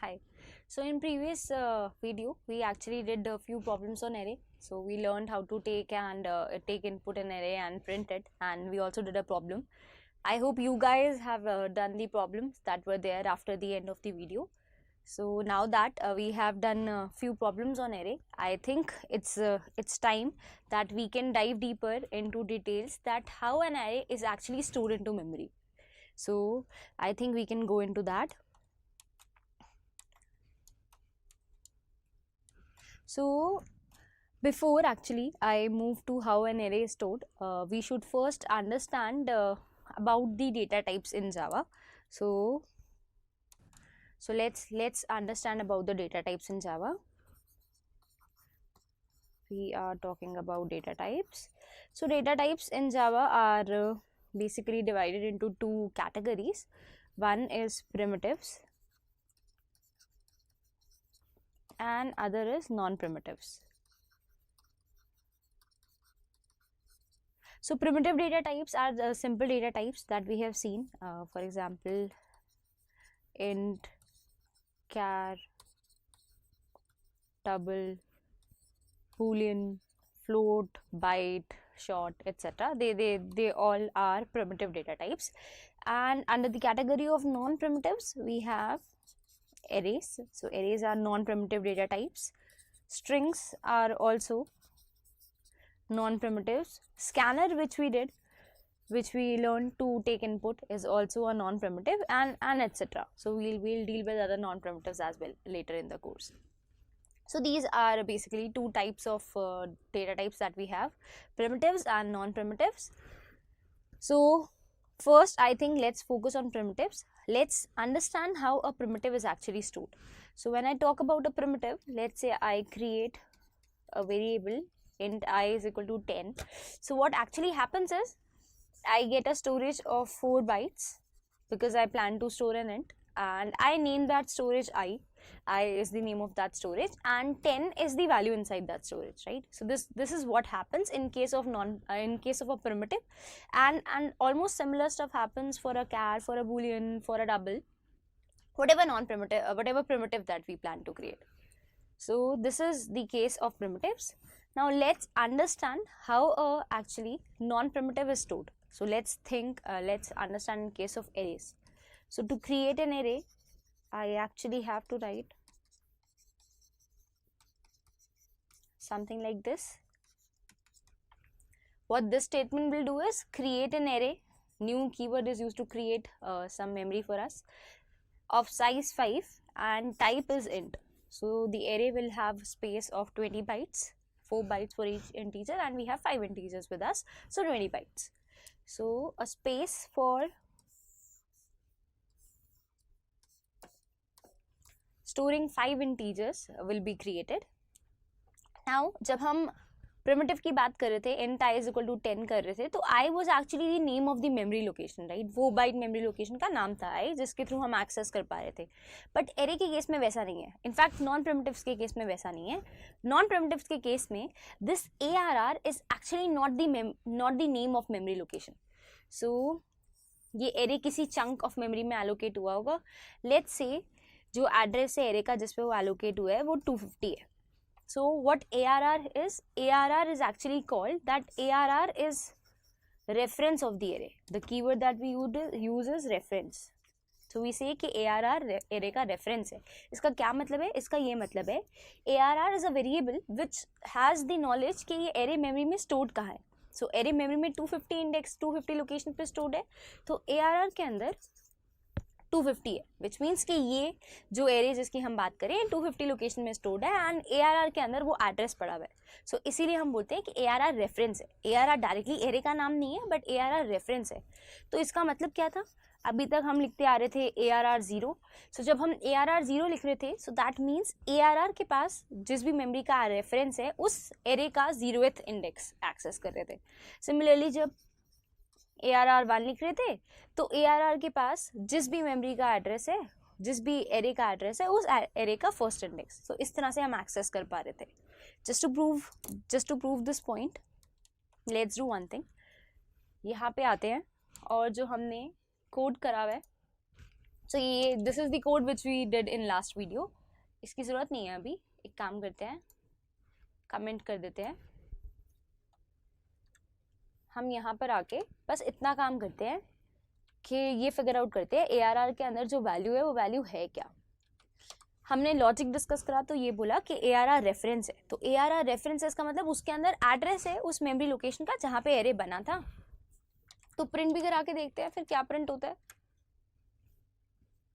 Hi. So in previous video, we actually did a few problems on array. So we learned how to take input in array and print it, and we also did a problem. I hope you guys have done the problems that were there after the end of the video. So now that we have done a few problems on array, I think it's time that we can dive deeper into details that how an array is actually stored into memory. So I think we can go into that. So before actually I move to how an array is stored, we should first understand about the data types in Java. So let's understand about the data types in Java. We are talking about data types. So data types in Java are basically divided into two categories. One is primitives and other is non-primitives. So primitive data types are the simple data types that we have seen. For example, int, char, double, boolean, float, byte, short, etc. They all are primitive data types. And under the category of non-primitives, we have arrays. So arrays are non-primitive data types. Strings are also non-primitives. Scanner, which we learned to take input, is also a non-primitive, and etc. So we'll deal with other non-primitives as well later in the course. So these are basically two types of data types that we have, primitives and non-primitives. So first, I think let's focus on primitives. Let's understand how a primitive is actually stored. So when I talk about a primitive, let's say I create a variable int I is equal to 10. So what actually happens is I get a storage of 4 bytes because I plan to store an int, and I name that storage I is the name of that storage, and 10 is the value inside that storage, right? So this is what happens in case of a primitive, and almost similar stuff happens for a char, for a boolean, for a double, whatever non-primitive, whatever primitive that we plan to create. So this is the case of primitives. Now let's understand how actually non-primitive is stored. So let's understand in case of arrays. So to create an array, I actually have to write something like this. What this statement will do is create an array. New keyword is used to create some memory for us of size 5, and type is int. So the array will have space of 20 bytes, 4 bytes for each integer, and we have 5 integers with us, so 20 bytes. So a space for storing 5 integers will be created. Now जब हम primitive की बात कर रहे थे, int i is equal to 10 कर रहे थे, तो i was actually the name of the memory location, right? वो बाइट मेमोरी लोकेशन का नाम था i, जिसके थ्रू हम एक्सेस कर पा रहे थे. बट एरे के केस में वैसा नहीं है. इनफैक्ट नॉन प्रिमिटिव्स के केस में वैसा नहीं है. नॉन प्रिमिटिव्स के केस में this ARR is actually not the name of memory location. So ये एरे किसी चंक ऑफ मेमोरी में एलोकेट हुआ होगा. लेट्स से जो एड्रेस है एरे का जिस पे वो एलोकेट हुआ है वो 250 है. So what ARR is? ARR is actually called that ARR is reference of the array. The keyword that we use is reference. So we say कि ARR array का reference है. इसका क्या मतलब है? इसका ये मतलब है ARR is a variable which has the knowledge कि ये array memory में stored कहाँ है. So array memory में 250 index 250 location पे stored है. तो ARR के अंदर 250 है, विच मीन्स कि ये जो एरे जिसकी हम बात करें 250 लोकेशन में स्टोर्ड है, एंड ARR के अंदर वो एड्रेस पड़ा हुआ है. सो इसीलिए हम बोलते हैं कि ARR रेफरेंस है. ARR डायरेक्टली एरे का नाम नहीं है, बट ARR रेफरेंस है. तो इसका मतलब क्या था? अभी तक हम लिखते आ रहे थे ARR 0. सो जब हम ARR 0 लिख रहे थे, सो दैट मीन्स ARR के पास जिस भी मेमोरी का रेफरेंस है उस एरे का 0th इंडेक्स एक्सेस कर रहे थे. सिमिलरली जब ARR 1 लिख रहे थे, तो ARR के पास जिस भी मेमोरी का एड्रेस है, जिस भी एरे का एड्रेस है, उस एरे का फर्स्ट इंडेक्स. सो इस तरह से हम एक्सेस कर पा रहे थे. Just to prove this point, let's do one thing. यहाँ पे आते हैं और जो हमने कोड करा हुआ है सो ये this is the code which we did in last video. इसकी ज़रूरत नहीं है अभी. एक काम करते हैं, कमेंट कर देते हैं. हम यहाँ पर आके बस इतना काम करते हैं कि ये फिगर आउट करते हैं ARR के अंदर जो वैल्यू है वो वैल्यू है क्या. हमने लॉजिक डिस्कस करा तो ये बोला कि ARR रेफरेंस है. तो ARR रेफरेंस है इसका मतलब उसके अंदर एड्रेस है उस मेमोरी लोकेशन का जहाँ पे एरे बना था. तो प्रिंट भी करा के देखते हैं फिर क्या प्रिंट होता है.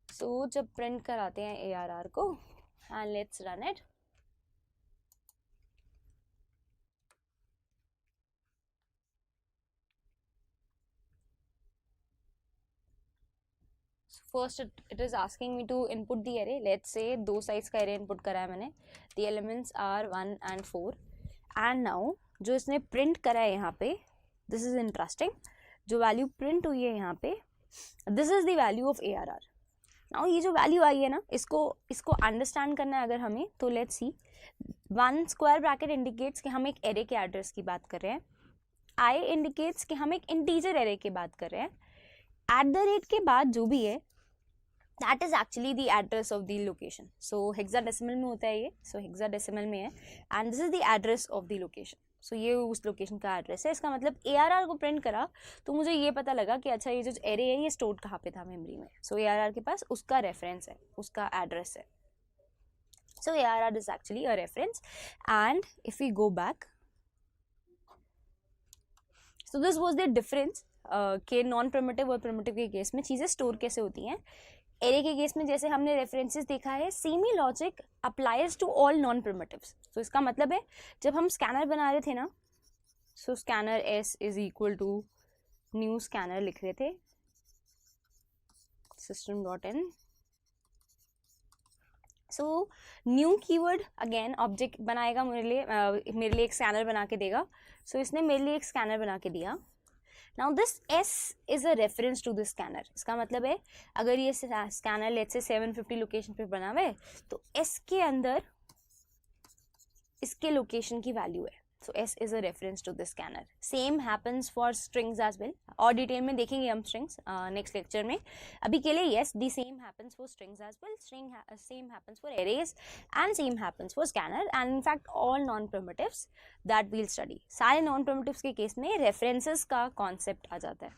सो जब प्रिंट कराते हैं ARR को, and let's run it. First it is asking me to input the array. Let's say 2 size का एरे इनपुट करा है मैंने. The elements are 1 and 4. And now जो इसने प्रिंट करा है यहाँ पे, दिस इज इंटरेस्टिंग. जो वैल्यू प्रिंट हुई है यहाँ पे, this is the value of ARR. Now ये जो वैल्यू आई है ना, इसको अंडरस्टैंड करना है अगर हमें, तो let's see. 1 square bracket indicates कि हम एक एरे के एड्रेस की बात कर रहे हैं. I इंडिकेट्स कि हम एक इंटीजर एरे की बात कर रहे हैं. एट द रेट के बाद जो भी है that is actually the address of the location. So hexadecimal में होता है ये. So hexadecimal में है and this is the address of the location. So ये उस लोकेशन का एड्रेस है. इसका मतलब ARR को प्रिंट करा तो मुझे ये पता लगा कि अच्छा ये जो एरे है ये स्टोर कहाँ पे था मेमोरी में. So ARR के पास उसका रेफरेंस है, उसका एड्रेस है. So ARR is actually a reference. And if we go back, so this was the difference कि नॉन प्रिमिटिव और प्रिमिटिव के केस में चीज़ें स्टोर कैसे होती हैं. एरे के केस में जैसे हमने रेफरेंसेस देखा है, सेम ही logic applies to all non primitives. तो इसका मतलब है जब हम स्कैनर बना रहे थे ना, so scanner S is equal to new scanner लिख रहे थे system.in. So new keyword again object बनाएगा मेरे लिए एक स्कैनर बना के देगा. सो इसने मेरे लिए एक स्कैनर बना के दिया. Now this S is a reference to this scanner. इसका मतलब है अगर ये स्कैनर लेट्स से 750 लोकेशन पे बना हुआ है तो S के अंदर इसके लोकेशन की वैल्यू है. So S is a reference to this scanner. Same happens for strings as well. और डिटेल में देखेंगे हम strings नेक्स्ट लेक्चर में. अभी के लिए yes, the same happens for strings as well. Same happens for arrays and same happens for scanner and in fact all non-primitives that we'll study. सारे non-primitives के केस में references का concept आ जाता है.